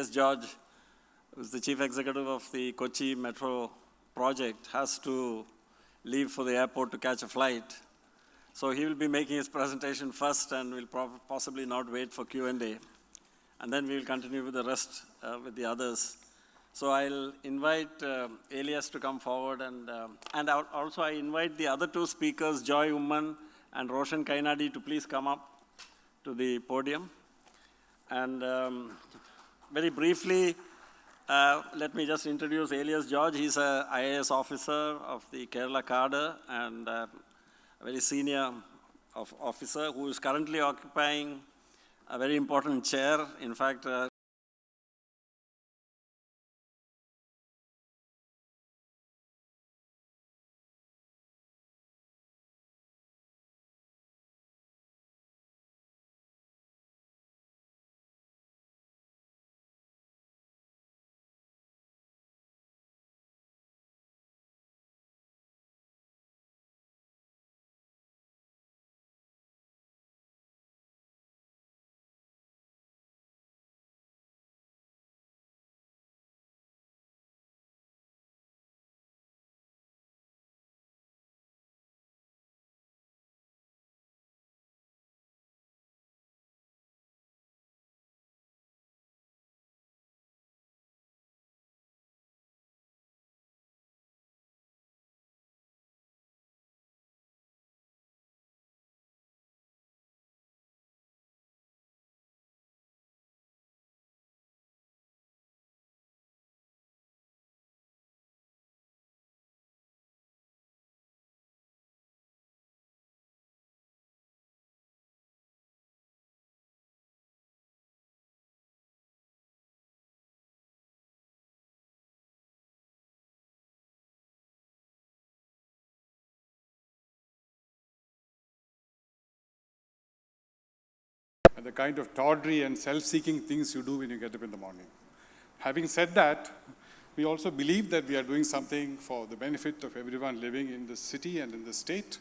Elias George, who's the chief executive of the Kochi Metro project, has to leave for the airport to catch a flight. So he will be making his presentation first and will possibly not wait for Q&A. And then we will continue with the rest, with the others. So I'll invite Elias to come forward, and also I invite the other two speakers, Joy Umman and Roshan Kainadi, to please come up to the podium. And very briefly, let me just introduce Elias George. He's an IAS officer of the Kerala cadre and a very senior officer who is currently occupying a very important chair. In fact, and the kind of tawdry and self-seeking things you do when you get up in the morning. Having said that, we also believe that we are doing something for the benefit of everyone living in the city and in the state.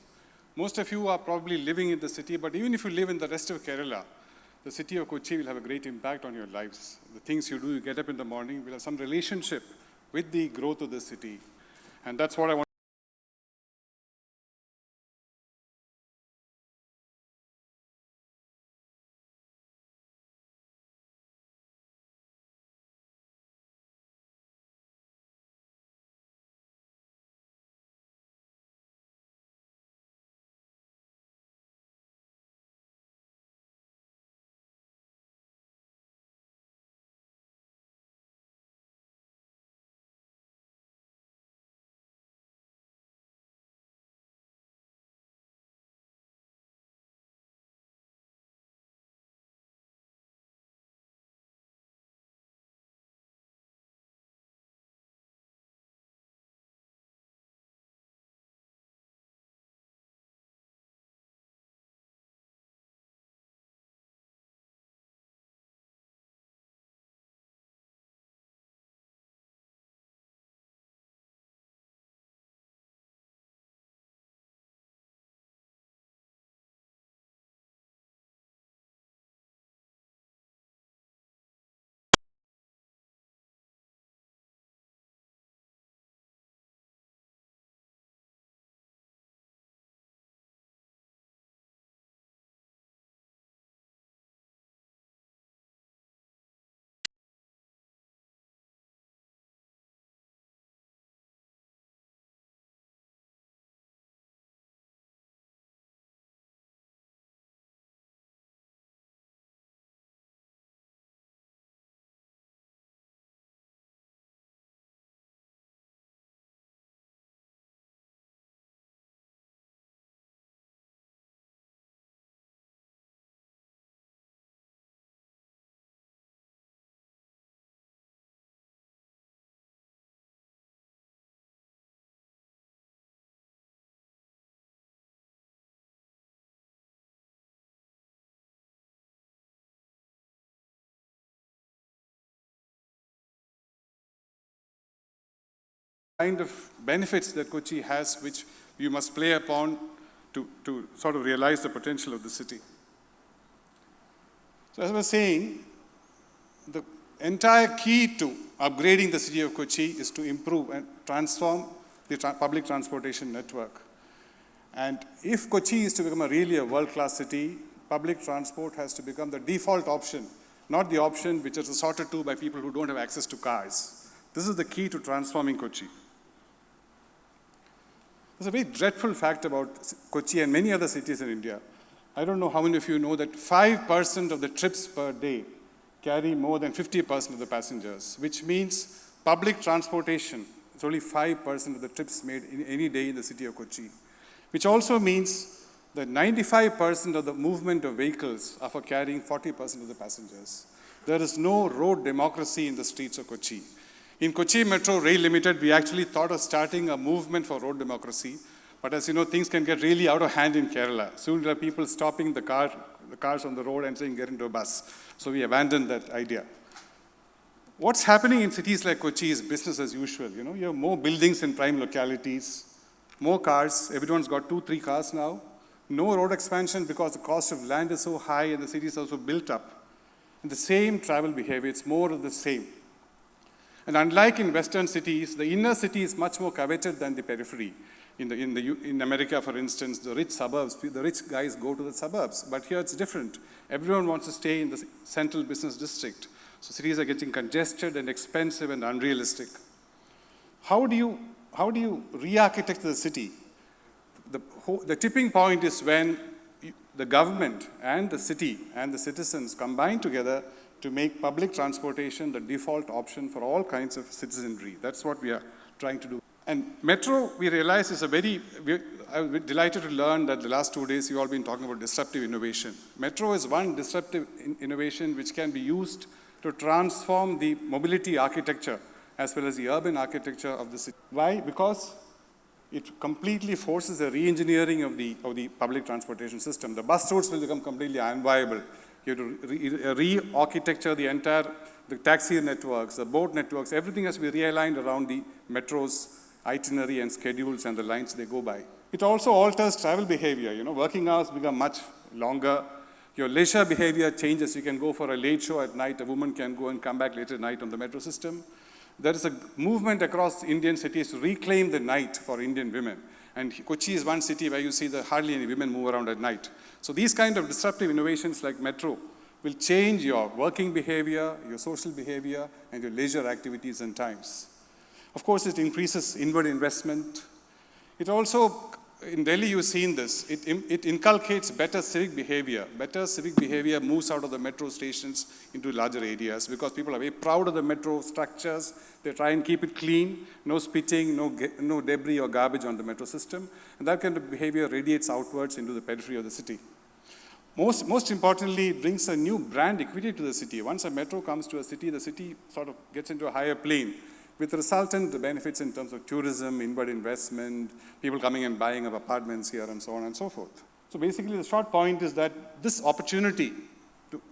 Most of you are probably living in the city, but even if you live in the rest of Kerala, the city of Kochi will have a great impact on your lives. The things you do, you get up in the morning, will have some relationship with the growth of the city. And that's what I want. Kind of benefits that Kochi has, which you must play upon to sort of realize the potential of the city. So as I was saying, the entire key to upgrading the city of Kochi is to improve and transform the public transportation network. And if Kochi is to become really a world-class city, public transport has to become the default option, not the option which is resorted to by people who don't have access to cars. This is the key to transforming Kochi. There's a very dreadful fact about Kochi and many other cities in India. I don't know how many of you know that 5% of the trips per day carry more than 50% of the passengers, which means public transportation is only 5% of the trips made in any day in the city of Kochi, which also means that 95% of the movement of vehicles are for carrying 40% of the passengers. There is no road democracy in the streets of Kochi. In Kochi Metro Rail Limited, we actually thought of starting a movement for road democracy. But as you know, things can get really out of hand in Kerala. Soon there are people stopping the cars on the road and saying, get into a bus. So we abandoned that idea. What's happening in cities like Kochi is business as usual. You know, you have more buildings in prime localities, more cars. Everyone's got 2-3 cars now. No road expansion because the cost of land is so high and the city is also built up. And the same travel behavior, it's more of the same. And unlike in Western cities, the inner city is much more coveted than the periphery. In America, for instance, the rich suburbs, the rich guys go to the suburbs. But here it's different. Everyone wants to stay in the central business district. So cities are getting congested and expensive and unrealistic. How do you re-architect the city? The tipping point is when the government and the city and the citizens combine together to make public transportation the default option for all kinds of citizenry. That's what we are trying to do. And Metro, we realize, is I'm delighted to learn that the last 2 days you've all been talking about disruptive innovation. Metro is one disruptive innovation which can be used to transform the mobility architecture as well as the urban architecture of the city. Why? Because it completely forces a re-engineering of the public transportation system. The bus routes will become completely unviable. You have to re-architecture the taxi networks, the boat networks, everything has to be realigned around the metro's itinerary and schedules and the lines they go by. It also alters travel behavior. You know, working hours become much longer. Your leisure behavior changes. You can go for a late show at night. A woman can go and come back late at night on the metro system. There is a movement across Indian cities to reclaim the night for Indian women. And Kochi is one city where you see that hardly any women move around at night. So these kind of disruptive innovations like Metro will change your working behavior, your social behavior, and your leisure activities and times. Of course, it increases inward investment. It also, in Delhi, you've seen this, it inculcates better civic behavior. Better civic behavior moves out of the metro stations into larger areas because people are very proud of the metro structures. They try and keep it clean, no spitting, no debris or garbage on the metro system. And that kind of behavior radiates outwards into the periphery of the city. Most importantly, it brings a new brand equity to the city. Once a metro comes to a city, the city sort of gets into a higher plane with resultant benefits in terms of tourism, inward investment, people coming and buying of apartments here and so on and so forth. So basically the short point is that this opportunity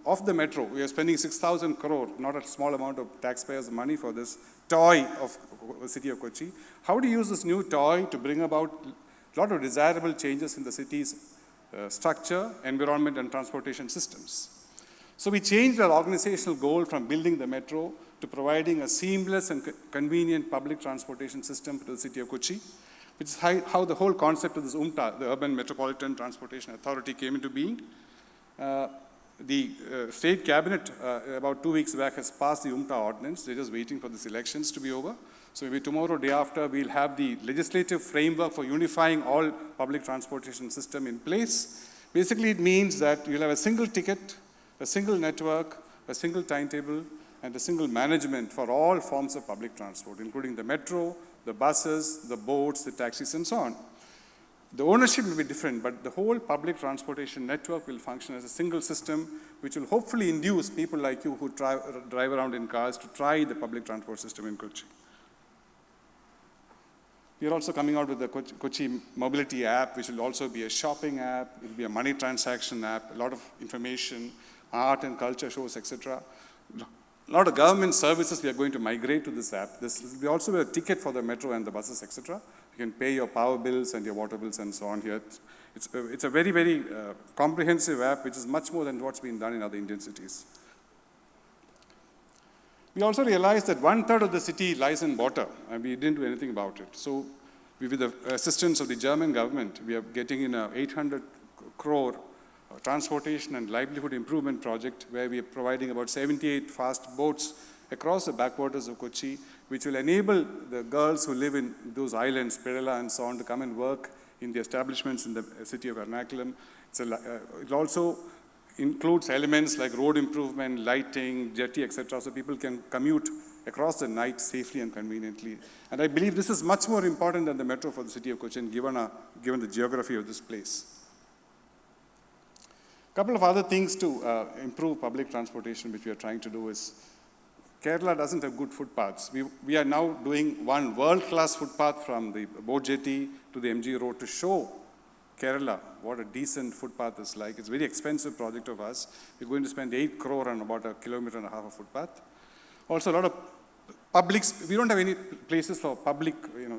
of the metro, we are spending 6,000 crore, not a small amount of taxpayers' money for this toy of the city of Kochi. How do you use this new toy to bring about a lot of desirable changes in the city's structure, environment, and transportation systems? So we changed our organizational goal from building the metro to providing a seamless and convenient public transportation system to the city of Kochi, which is how the whole concept of this UMTA, the Urban Metropolitan Transportation Authority, came into being. The state cabinet about 2 weeks back has passed the UMTA ordinance. They're just waiting for these elections to be over. So maybe tomorrow, day after, we'll have the legislative framework for unifying all public transportation system in place. Basically, it means that you'll have a single ticket, a single network, a single timetable, and a single management for all forms of public transport, including the metro, the buses, the boats, the taxis, and so on. The ownership will be different, but the whole public transportation network will function as a single system, which will hopefully induce people like you who drive around in cars to try the public transport system in Kochi. We are also coming out with the Kochi Mobility app, which will also be a shopping app, it will be a money transaction app, a lot of information, art and culture shows, etc. A lot of government services we are going to migrate to this app. This will be also a ticket for the metro and the buses, etc. You can pay your power bills and your water bills and so on here. It's a very, very comprehensive app, which is much more than what's been done in other Indian cities. We also realized that 1/3 of the city lies in water, and we didn't do anything about it. So, with the assistance of the German government, we are getting in a 800 crore transportation and livelihood improvement project where we are providing about 78 fast boats across the backwaters of Kochi, which will enable the girls who live in those islands, Perela and so on, to come and work in the establishments in the city of Ernakulam. It also includes elements like road improvement, lighting, jetty, etc., so people can commute across the night safely and conveniently. And I believe this is much more important than the metro for the city of Cochin, given the geography of this place. A couple of other things to improve public transportation, which we are trying to do is, Kerala doesn't have good footpaths. We are now doing one world-class footpath from the boat jetty to the MG road to show Kerala what a decent footpath is like. It's a very expensive project of us. We're going to spend 8 crore on about 1.5 kilometers of footpath. Also, a lot of we don't have any places for public,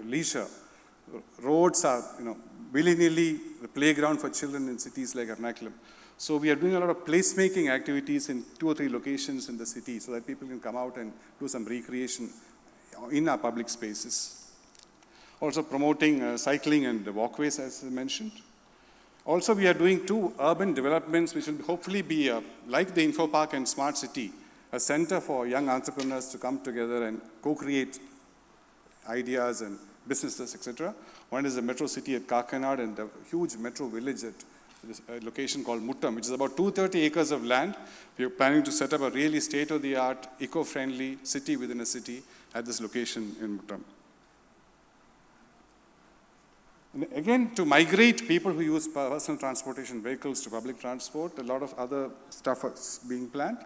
leisure. Roads are, willy-nilly the playground for children in cities like Ernakulam. So we are doing a lot of placemaking activities in 2 or 3 locations in the city so that people can come out and do some recreation in our public spaces. Also promoting cycling and walkways, as I mentioned. Also, we are doing 2 urban developments which will hopefully be like the Info Park and Smart City, a center for young entrepreneurs to come together and co-create ideas and businesses, etc. One is the metro city at Kakanad and a huge metro village at a location called Muttam, which is about 230 acres of land. We are planning to set up a really state-of-the-art, eco-friendly city within a city at this location in Muttam. And again, to migrate people who use personal transportation vehicles to public transport, a lot of other stuff is being planned.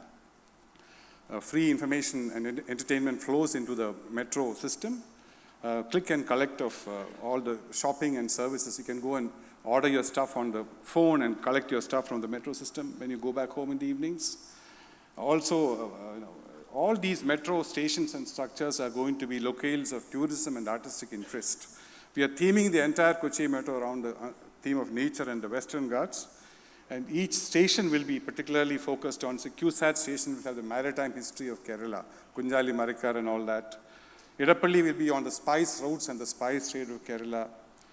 Free information and entertainment flows into the metro system. Click and collect of all the shopping and services. You can go and order your stuff on the phone and collect your stuff from the metro system when you go back home in the evenings. Also, all these metro stations and structures are going to be locales of tourism and artistic interest. We are theming the entire Kochi metro around the theme of nature and the Western Ghats. And each station will be particularly focused on, so QSAT station will have the maritime history of Kerala, Kunjali, Marikkar and all that. Edappalli will be on the spice routes and the spice trade of Kerala,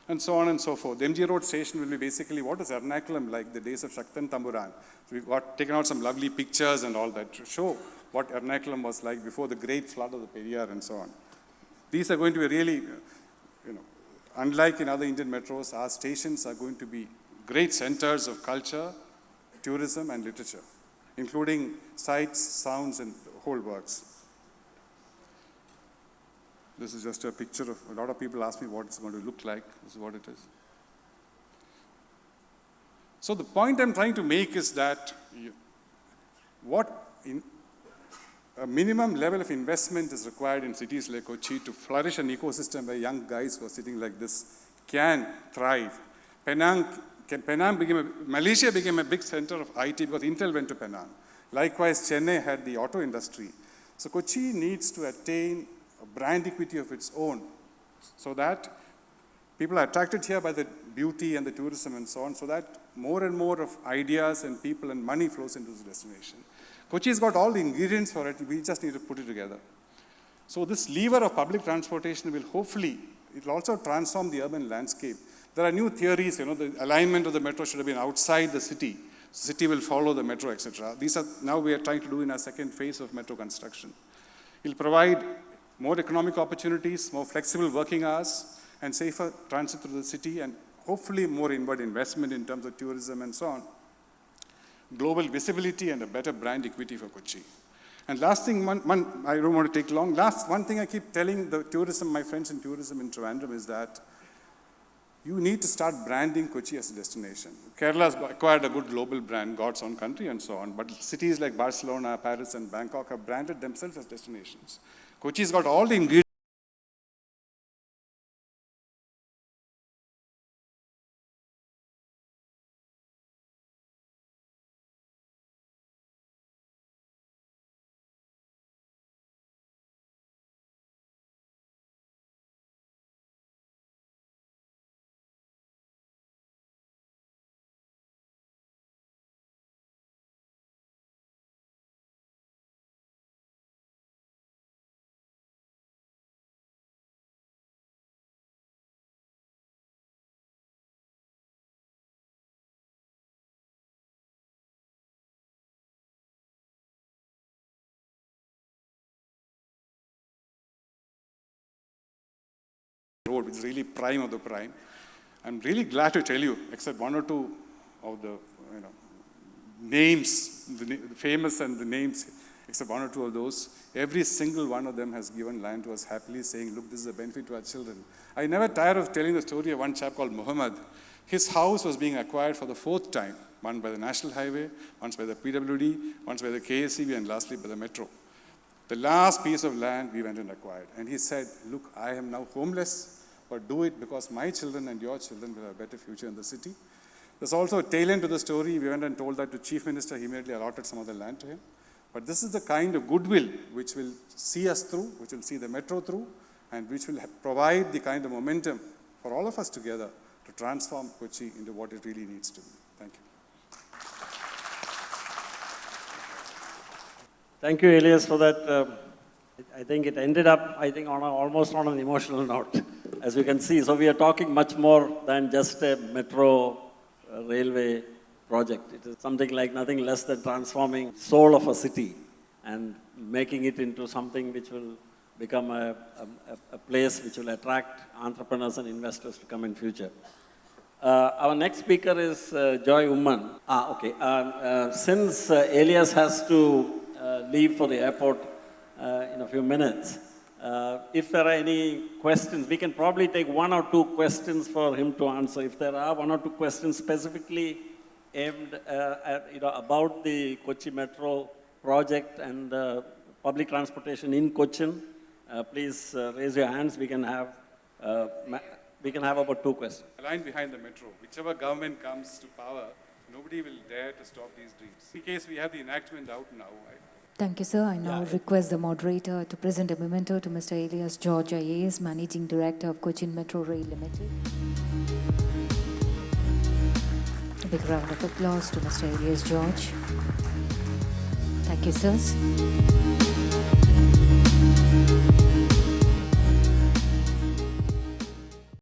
and so on and so forth. The MG Road station will be basically what is Ernakulam like, the days of Shaktan Tamburan. So we've taken out some lovely pictures and all that to show what Ernakulam was like before the great flood of the Periyar and so on. These are going to be really, unlike in other Indian metros, our stations are going to be great centers of culture, tourism and literature, including sights, sounds and the whole works. This is just a picture of, a lot of people ask me what it's going to look like. This is what it is. So the point I'm trying to make is that a minimum level of investment is required in cities like Kochi to flourish an ecosystem where young guys who are sitting like this can thrive. Malaysia became a big center of IT because Intel went to Penang. Likewise, Chennai had the auto industry. So Kochi needs to attain a brand equity of its own so that people are attracted here by the beauty and the tourism and so on, so that more and more of ideas and people and money flows into this destination. Kochi's got all the ingredients for it, we just need to put it together. So this lever of public transportation will hopefully, it will also transform the urban landscape. There are new theories, the alignment of the metro should have been outside the city. City will follow the metro, etc. These are now we are trying to do in our second phase of metro construction. It will provide more economic opportunities, more flexible working hours, and safer transit through the city, and hopefully more inward investment in terms of tourism and so on. Global visibility and a better brand equity for Kochi. And last thing, I don't want to take long, one thing I keep telling the tourism, my friends in tourism in Trivandrum is that you need to start branding Kochi as a destination. Kerala has acquired a good global brand, God's own country and so on, but cities like Barcelona, Paris and Bangkok have branded themselves as destinations. Kochi's got all the ingredients road, which is really prime of the prime. I'm really glad to tell you, except one or two of the names, the famous and the names, except one or two of those, every single one of them has given land to us happily, saying, look, this is a benefit to our children. I never tire of telling the story of one chap called Muhammad. His house was being acquired for the 4th time, one by the National Highway, once by the PWD, once by the KSCB, and lastly by the Metro. The last piece of land we went and acquired. And he said, look, I am now homeless, but do it because my children and your children will have a better future in the city. There's also a tail end to the story. We went and told that to Chief Minister. He immediately allotted some of the land to him. But this is the kind of goodwill which will see us through, which will see the Metro through, and which will provide the kind of momentum for all of us together to transform Kochi into what it really needs to be. Thank you. Thank you, Elias, for that. I think it ended up, almost on an emotional note, as you can see. So we are talking much more than just a metro railway project. It is something like nothing less than transforming soul of a city and making it into something which will become a place which will attract entrepreneurs and investors to come in future. Our next speaker is Joy Umman. Since Elias has to leave for the airport in a few minutes, if there are any questions, we can probably take 1 or 2 questions for him to answer. If there are 1 or 2 questions specifically aimed at, about the Kochi Metro project and public transportation in Cochin, please raise your hands. We can have about 2 questions. The line behind the metro, whichever government comes to power, nobody will dare to stop these dreams. In case we have the enactment out now, Thank you, sir. I now request the moderator to present a memento to Mr. Elias George, IAS, Managing Director of Cochin Metro Rail Limited. A big round of applause to Mr. Elias George. Thank you, sirs.